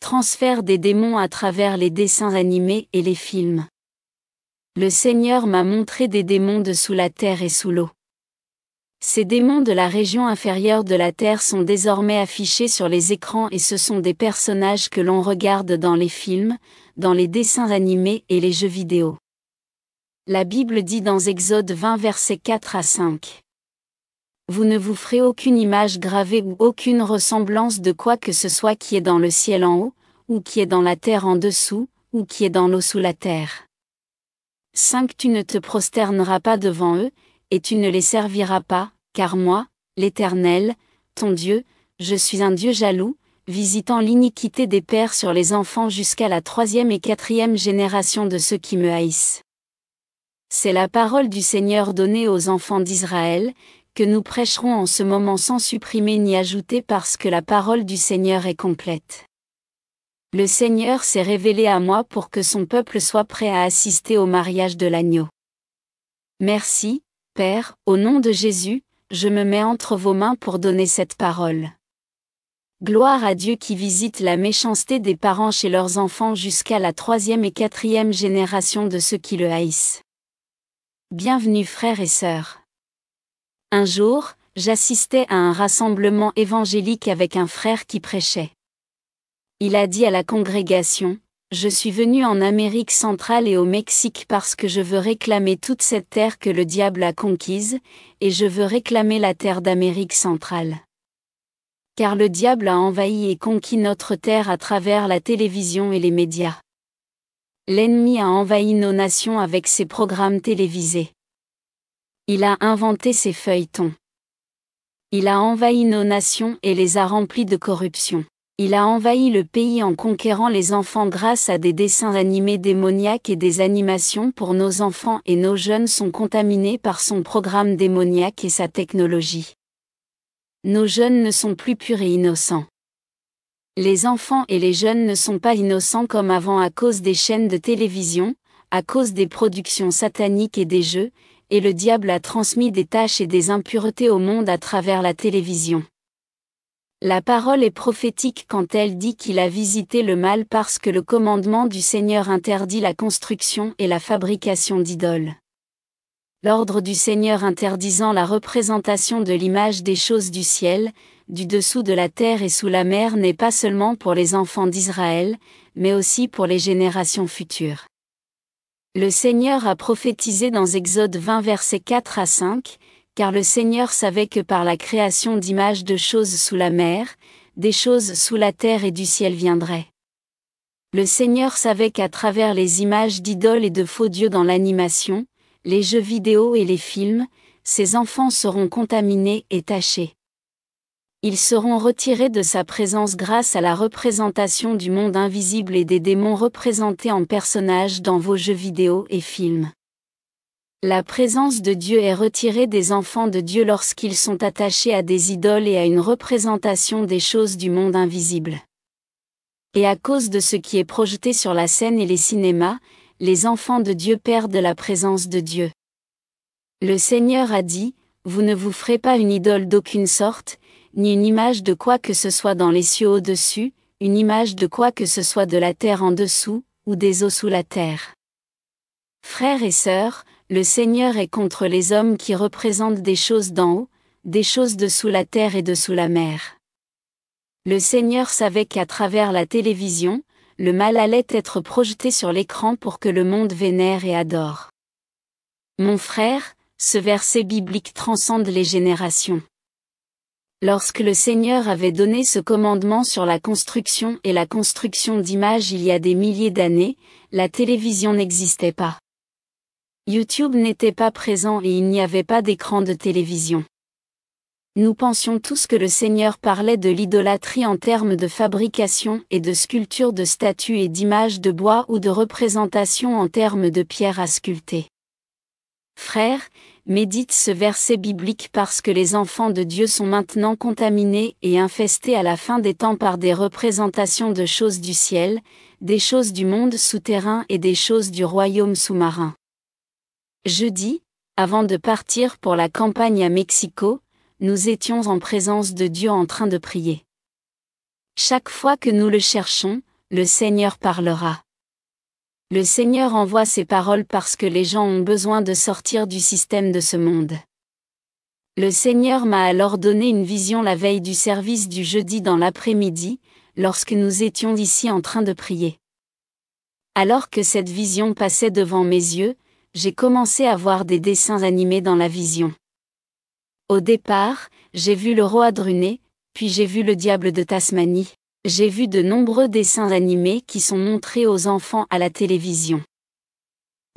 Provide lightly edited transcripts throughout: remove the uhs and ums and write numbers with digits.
Transfert des démons à travers les dessins animés et les films. Le Seigneur m'a montré des démons de sous la terre et sous l'eau. Ces démons de la région inférieure de la terre sont désormais affichés sur les écrans et ce sont des personnages que l'on regarde dans les films, dans les dessins animés et les jeux vidéo. La Bible dit dans Exode 20 versets 4 à 5. Vous ne vous ferez aucune image gravée ou aucune ressemblance de quoi que ce soit qui est dans le ciel en haut, ou qui est dans la terre en dessous, ou qui est dans l'eau sous la terre. 5. Tu ne te prosterneras pas devant eux, et tu ne les serviras pas, car moi, l'Éternel, ton Dieu, je suis un Dieu jaloux, visitant l'iniquité des pères sur les enfants jusqu'à la 3e et 4e génération de ceux qui me haïssent. C'est la parole du Seigneur donnée aux enfants d'Israël, que nous prêcherons en ce moment sans supprimer ni ajouter parce que la parole du Seigneur est complète. Le Seigneur s'est révélé à moi pour que son peuple soit prêt à assister au mariage de l'agneau. Merci, Père, au nom de Jésus, je me mets entre vos mains pour donner cette parole. Gloire à Dieu qui visite la méchanceté des parents chez leurs enfants jusqu'à la 3e et 4e génération de ceux qui le haïssent. Bienvenue frères et sœurs. Un jour, j'assistais à un rassemblement évangélique avec un frère qui prêchait. Il a dit à la congrégation, « Je suis venu en Amérique centrale et au Mexique parce que je veux réclamer toute cette terre que le diable a conquise, et je veux réclamer la terre d'Amérique centrale. Car le diable a envahi et conquis notre terre à travers la télévision et les médias. L'ennemi a envahi nos nations avec ses programmes télévisés. Il a inventé ses feuilletons. Il a envahi nos nations et les a remplies de corruption. Il a envahi le pays en conquérant les enfants grâce à des dessins animés démoniaques et des animations pour nos enfants et nos jeunes sont contaminés par son programme démoniaque et sa technologie. Nos jeunes ne sont plus purs et innocents. Les enfants et les jeunes ne sont pas innocents comme avant à cause des chaînes de télévision, à cause des productions sataniques et des jeux, et le diable a transmis des taches et des impuretés au monde à travers la télévision. La parole est prophétique quand elle dit qu'il a visité le mal parce que le commandement du Seigneur interdit la construction et la fabrication d'idoles. L'ordre du Seigneur interdisant la représentation de l'image des choses du ciel, du dessous de la terre et sous la mer n'est pas seulement pour les enfants d'Israël, mais aussi pour les générations futures. Le Seigneur a prophétisé dans Exode 20 versets 4 à 5, car le Seigneur savait que par la création d'images de choses sous la mer, des choses sous la terre et du ciel viendraient. Le Seigneur savait qu'à travers les images d'idoles et de faux dieux dans l'animation, les jeux vidéo et les films, ces enfants seront contaminés et tachés. Ils seront retirés de sa présence grâce à la représentation du monde invisible et des démons représentés en personnages dans vos jeux vidéo et films. La présence de Dieu est retirée des enfants de Dieu lorsqu'ils sont attachés à des idoles et à une représentation des choses du monde invisible. Et à cause de ce qui est projeté sur la scène et les cinémas, les enfants de Dieu perdent la présence de Dieu. Le Seigneur a dit, « Vous ne vous ferez pas une idole d'aucune sorte, ni une image de quoi que ce soit dans les cieux au-dessus, une image de quoi que ce soit de la terre en dessous, ou des eaux sous la terre. » Frères et sœurs, le Seigneur est contre les hommes qui représentent des choses d'en haut, des choses de sous la terre et de sous la mer. Le Seigneur savait qu'à travers la télévision, le mal allait être projeté sur l'écran pour que le monde vénère et adore. Mon frère, ce verset biblique transcende les générations. Lorsque le Seigneur avait donné ce commandement sur la construction et la construction d'images il y a des milliers d'années, la télévision n'existait pas. YouTube n'était pas présent et il n'y avait pas d'écran de télévision. Nous pensions tous que le Seigneur parlait de l'idolâtrie en termes de fabrication et de sculpture de statues et d'images de bois ou de représentation en termes de pierres à sculpter. Frères, médite ce verset biblique parce que les enfants de Dieu sont maintenant contaminés et infestés à la fin des temps par des représentations de choses du ciel, des choses du monde souterrain et des choses du royaume sous-marin. Jeudi, avant de partir pour la campagne à Mexico, nous étions en présence de Dieu en train de prier. Chaque fois que nous le cherchons, le Seigneur parlera. Le Seigneur envoie ses paroles parce que les gens ont besoin de sortir du système de ce monde. Le Seigneur m'a alors donné une vision la veille du service du jeudi dans l'après-midi, lorsque nous étions ici en train de prier. Alors que cette vision passait devant mes yeux, j'ai commencé à voir des dessins animés dans la vision. Au départ, j'ai vu le roi Druné, puis j'ai vu le diable de Tasmanie. J'ai vu de nombreux dessins animés qui sont montrés aux enfants à la télévision.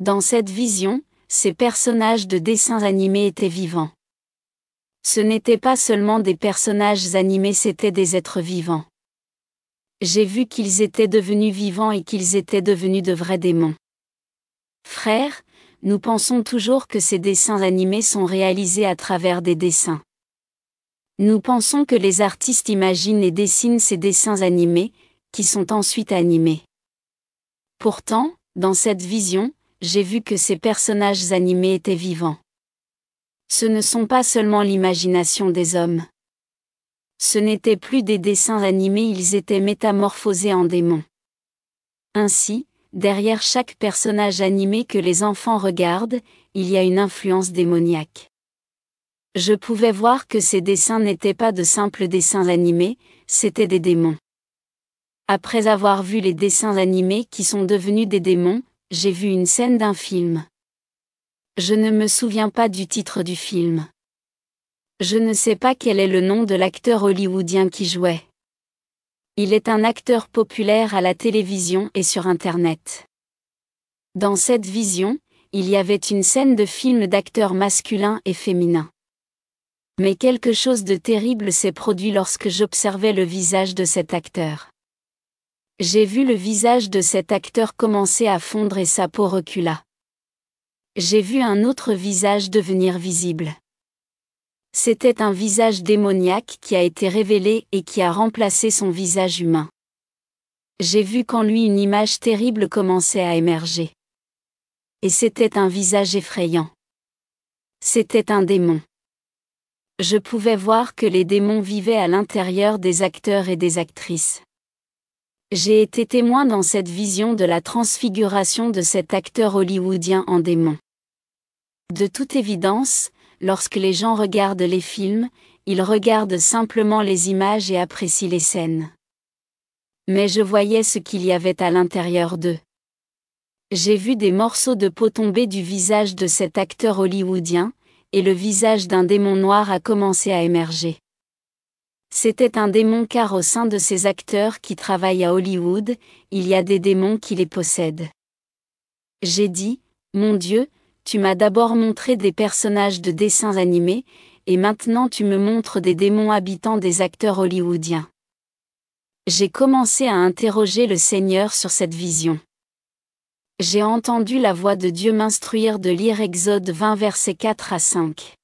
Dans cette vision, ces personnages de dessins animés étaient vivants. Ce n'étaient pas seulement des personnages animés, c'étaient des êtres vivants. J'ai vu qu'ils étaient devenus vivants et qu'ils étaient devenus de vrais démons. Frères, nous pensons toujours que ces dessins animés sont réalisés à travers des dessins. Nous pensons que les artistes imaginent et dessinent ces dessins animés, qui sont ensuite animés. Pourtant, dans cette vision, j'ai vu que ces personnages animés étaient vivants. Ce ne sont pas seulement l'imagination des hommes. Ce n'étaient plus des dessins animés, ils étaient métamorphosés en démons. Ainsi, derrière chaque personnage animé que les enfants regardent, il y a une influence démoniaque. Je pouvais voir que ces dessins n'étaient pas de simples dessins animés, c'étaient des démons. Après avoir vu les dessins animés qui sont devenus des démons, j'ai vu une scène d'un film. Je ne me souviens pas du titre du film. Je ne sais pas quel est le nom de l'acteur hollywoodien qui jouait. Il est un acteur populaire à la télévision et sur Internet. Dans cette vision, il y avait une scène de film d'acteurs masculins et féminins. Mais quelque chose de terrible s'est produit lorsque j'observais le visage de cet acteur. J'ai vu le visage de cet acteur commencer à fondre et sa peau recula. J'ai vu un autre visage devenir visible. C'était un visage démoniaque qui a été révélé et qui a remplacé son visage humain. J'ai vu qu'en lui une image terrible commençait à émerger. Et c'était un visage effrayant. C'était un démon. Je pouvais voir que les démons vivaient à l'intérieur des acteurs et des actrices. J'ai été témoin dans cette vision de la transfiguration de cet acteur hollywoodien en démon. De toute évidence, lorsque les gens regardent les films, ils regardent simplement les images et apprécient les scènes. Mais je voyais ce qu'il y avait à l'intérieur d'eux. J'ai vu des morceaux de peau tomber du visage de cet acteur hollywoodien, et le visage d'un démon noir a commencé à émerger. C'était un démon car au sein de ces acteurs qui travaillent à Hollywood, il y a des démons qui les possèdent. J'ai dit, mon Dieu, tu m'as d'abord montré des personnages de dessins animés, et maintenant tu me montres des démons habitant des acteurs hollywoodiens. J'ai commencé à interroger le Seigneur sur cette vision. J'ai entendu la voix de Dieu m'instruire de lire Exode 20 versets 4 à 5.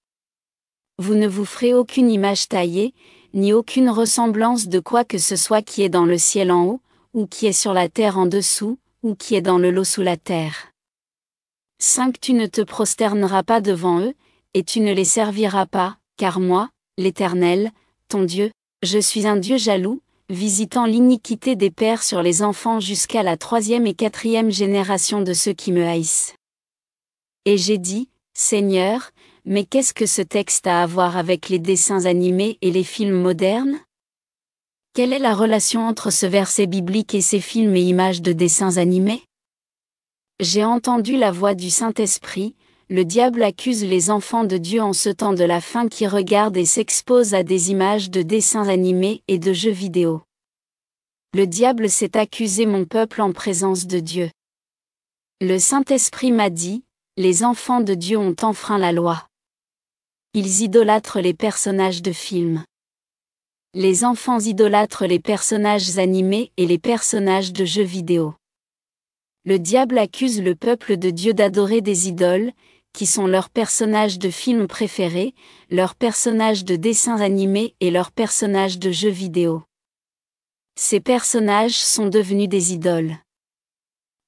Vous ne vous ferez aucune image taillée, ni aucune ressemblance de quoi que ce soit qui est dans le ciel en haut, ou qui est sur la terre en dessous, ou qui est dans le lot sous la terre. 5. Tu ne te prosterneras pas devant eux, et tu ne les serviras pas, car moi, l'Éternel, ton Dieu, je suis un Dieu jaloux, visitant l'iniquité des pères sur les enfants jusqu'à la 3e et 4e génération de ceux qui me haïssent. Et j'ai dit, Seigneur, mais qu'est-ce que ce texte a à voir avec les dessins animés et les films modernes? Quelle est la relation entre ce verset biblique et ces films et images de dessins animés? J'ai entendu la voix du Saint-Esprit, le diable accuse les enfants de Dieu en ce temps de la fin qui regardent et s'exposent à des images de dessins animés et de jeux vidéo. Le diable s'est accusé mon peuple en présence de Dieu. Le Saint-Esprit m'a dit, les enfants de Dieu ont enfreint la loi. Ils idolâtrent les personnages de films. Les enfants idolâtrent les personnages animés et les personnages de jeux vidéo. Le diable accuse le peuple de Dieu d'adorer des idoles, qui sont leurs personnages de films préférés, leurs personnages de dessins animés et leurs personnages de jeux vidéo. Ces personnages sont devenus des idoles.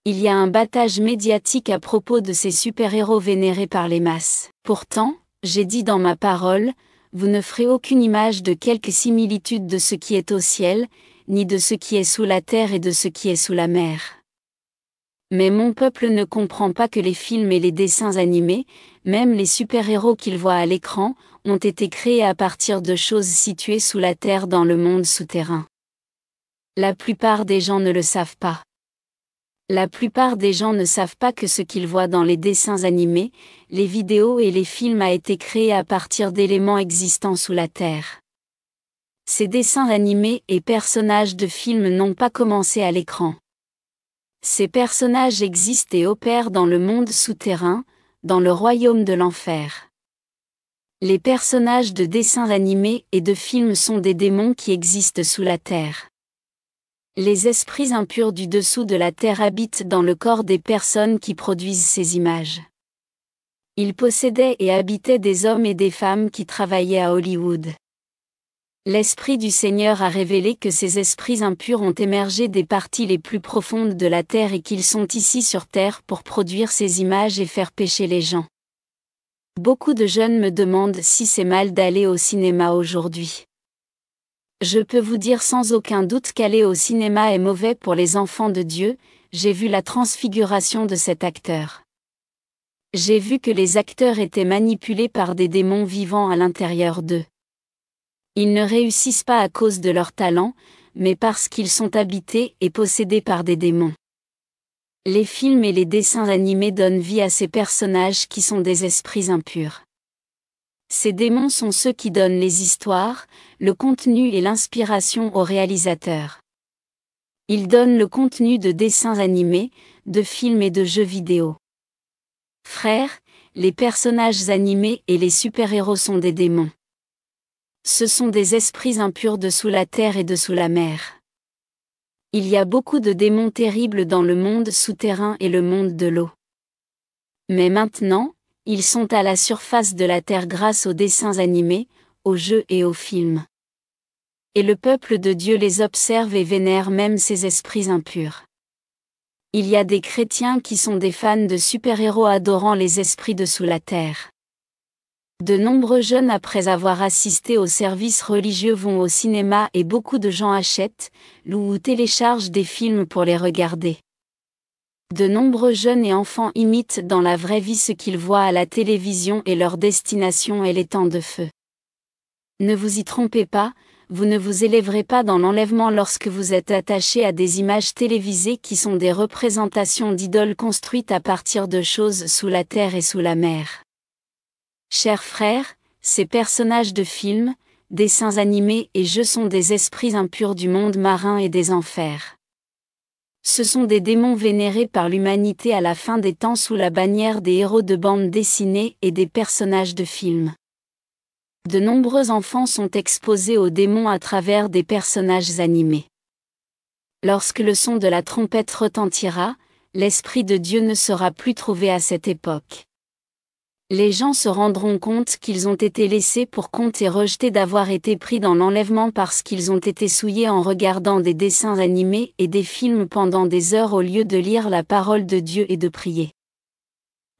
Il y a un battage médiatique à propos de ces super-héros vénérés par les masses. Pourtant, j'ai dit dans ma parole, vous ne ferez aucune image de quelque similitude de ce qui est au ciel, ni de ce qui est sous la terre et de ce qui est sous la mer. Mais mon peuple ne comprend pas que les films et les dessins animés, même les super-héros qu'ils voient à l'écran, ont été créés à partir de choses situées sous la terre dans le monde souterrain. La plupart des gens ne le savent pas. La plupart des gens ne savent pas que ce qu'ils voient dans les dessins animés, les vidéos et les films a été créé à partir d'éléments existants sous la terre. Ces dessins animés et personnages de films n'ont pas commencé à l'écran. Ces personnages existent et opèrent dans le monde souterrain, dans le royaume de l'enfer. Les personnages de dessins animés et de films sont des démons qui existent sous la terre. Les esprits impurs du dessous de la terre habitent dans le corps des personnes qui produisent ces images. Ils possédaient et habitaient des hommes et des femmes qui travaillaient à Hollywood. L'Esprit du Seigneur a révélé que ces esprits impurs ont émergé des parties les plus profondes de la terre et qu'ils sont ici sur terre pour produire ces images et faire pécher les gens. Beaucoup de jeunes me demandent si c'est mal d'aller au cinéma aujourd'hui. Je peux vous dire sans aucun doute qu'aller au cinéma est mauvais pour les enfants de Dieu. J'ai vu la transfiguration de cet acteur. J'ai vu que les acteurs étaient manipulés par des démons vivant à l'intérieur d'eux. Ils ne réussissent pas à cause de leur talent, mais parce qu'ils sont habités et possédés par des démons. Les films et les dessins animés donnent vie à ces personnages qui sont des esprits impurs. Ces démons sont ceux qui donnent les histoires, le contenu et l'inspiration aux réalisateurs. Ils donnent le contenu de dessins animés, de films et de jeux vidéo. Frères, les personnages animés et les super-héros sont des démons. Ce sont des esprits impurs de sous la terre et de sous la mer. Il y a beaucoup de démons terribles dans le monde souterrain et le monde de l'eau. Mais maintenant, ils sont à la surface de la terre grâce aux dessins animés, aux jeux et aux films. Et le peuple de Dieu les observe et vénère même ces esprits impurs. Il y a des chrétiens qui sont des fans de super-héros adorant les esprits de sous la terre. De nombreux jeunes après avoir assisté aux services religieux vont au cinéma et beaucoup de gens achètent, louent ou téléchargent des films pour les regarder. De nombreux jeunes et enfants imitent dans la vraie vie ce qu'ils voient à la télévision et leur destination est les temps de feu. Ne vous y trompez pas, vous ne vous élèverez pas dans l'enlèvement lorsque vous êtes attaché à des images télévisées qui sont des représentations d'idoles construites à partir de choses sous la terre et sous la mer. Chers frères, ces personnages de films, dessins animés et jeux sont des esprits impurs du monde marin et des enfers. Ce sont des démons vénérés par l'humanité à la fin des temps sous la bannière des héros de bandes dessinées et des personnages de films. De nombreux enfants sont exposés aux démons à travers des personnages animés. Lorsque le son de la trompette retentira, l'Esprit de Dieu ne sera plus trouvé à cette époque. Les gens se rendront compte qu'ils ont été laissés pour compte et rejetés d'avoir été pris dans l'enlèvement parce qu'ils ont été souillés en regardant des dessins animés et des films pendant des heures au lieu de lire la parole de Dieu et de prier.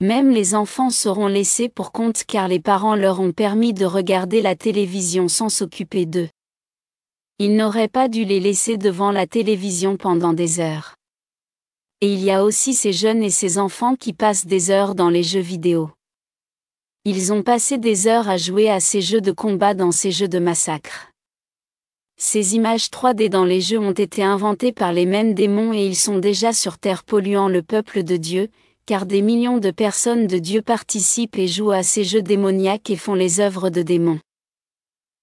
Même les enfants seront laissés pour compte car les parents leur ont permis de regarder la télévision sans s'occuper d'eux. Ils n'auraient pas dû les laisser devant la télévision pendant des heures. Et il y a aussi ces jeunes et ces enfants qui passent des heures dans les jeux vidéo. Ils ont passé des heures à jouer à ces jeux de combat dans ces jeux de massacre. Ces images 3D dans les jeux ont été inventées par les mêmes démons et ils sont déjà sur terre polluant le peuple de Dieu, car des millions de personnes de Dieu participent et jouent à ces jeux démoniaques et font les œuvres de démons.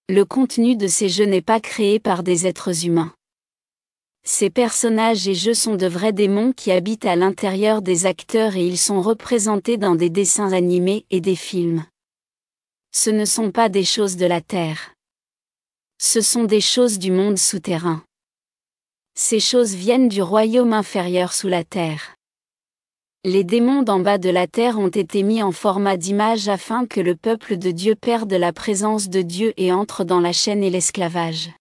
Le contenu de ces jeux n'est pas créé par des êtres humains. Ces personnages et jeux sont de vrais démons qui habitent à l'intérieur des acteurs et ils sont représentés dans des dessins animés et des films. Ce ne sont pas des choses de la terre. Ce sont des choses du monde souterrain. Ces choses viennent du royaume inférieur sous la terre. Les démons d'en bas de la terre ont été mis en format d'image afin que le peuple de Dieu perde la présence de Dieu et entre dans la chaîne et l'esclavage.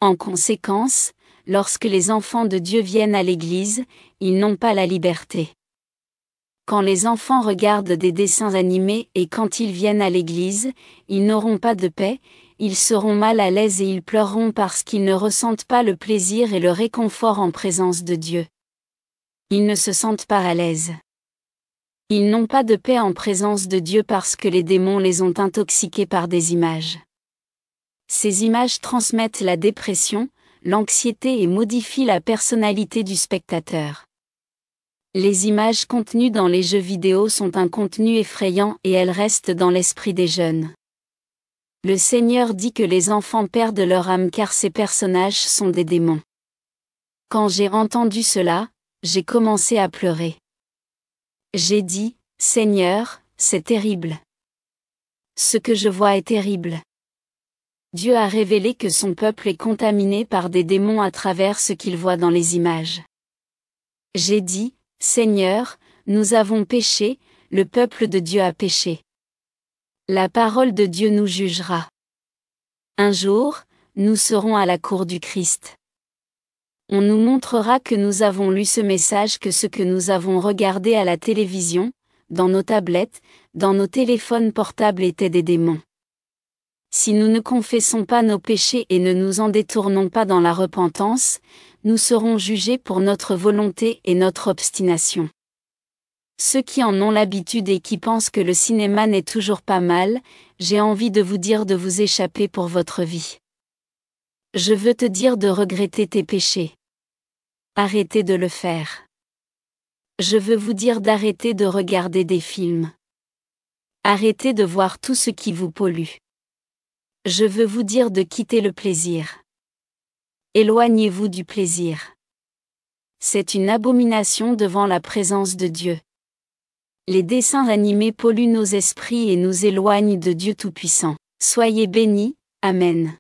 En conséquence, lorsque les enfants de Dieu viennent à l'église, ils n'ont pas la liberté. Quand les enfants regardent des dessins animés et quand ils viennent à l'église, ils n'auront pas de paix, ils seront mal à l'aise et ils pleureront parce qu'ils ne ressentent pas le plaisir et le réconfort en présence de Dieu. Ils ne se sentent pas à l'aise. Ils n'ont pas de paix en présence de Dieu parce que les démons les ont intoxiqués par des images. Ces images transmettent la dépression, l'anxiété et modifient la personnalité du spectateur. Les images contenues dans les jeux vidéo sont un contenu effrayant et elles restent dans l'esprit des jeunes. Le Seigneur dit que les enfants perdent leur âme car ces personnages sont des démons. Quand j'ai entendu cela, j'ai commencé à pleurer. J'ai dit, Seigneur, c'est terrible. Ce que je vois est terrible. Dieu a révélé que son peuple est contaminé par des démons à travers ce qu'il voit dans les images. J'ai dit, Seigneur, nous avons péché, le peuple de Dieu a péché. La parole de Dieu nous jugera. Un jour, nous serons à la cour du Christ. On nous montrera que nous avons lu ce message, que ce que nous avons regardé à la télévision, dans nos tablettes, dans nos téléphones portables étaient des démons. Si nous ne confessons pas nos péchés et ne nous en détournons pas dans la repentance, nous serons jugés pour notre volonté et notre obstination. Ceux qui en ont l'habitude et qui pensent que le cinéma n'est toujours pas mal, j'ai envie de vous dire de vous échapper pour votre vie. Je veux te dire de regretter tes péchés. Arrêtez de le faire. Je veux vous dire d'arrêter de regarder des films. Arrêtez de voir tout ce qui vous pollue. Je veux vous dire de quitter le plaisir. Éloignez-vous du plaisir. C'est une abomination devant la présence de Dieu. Les dessins animés polluent nos esprits et nous éloignent de Dieu Tout-Puissant. Soyez bénis, Amen.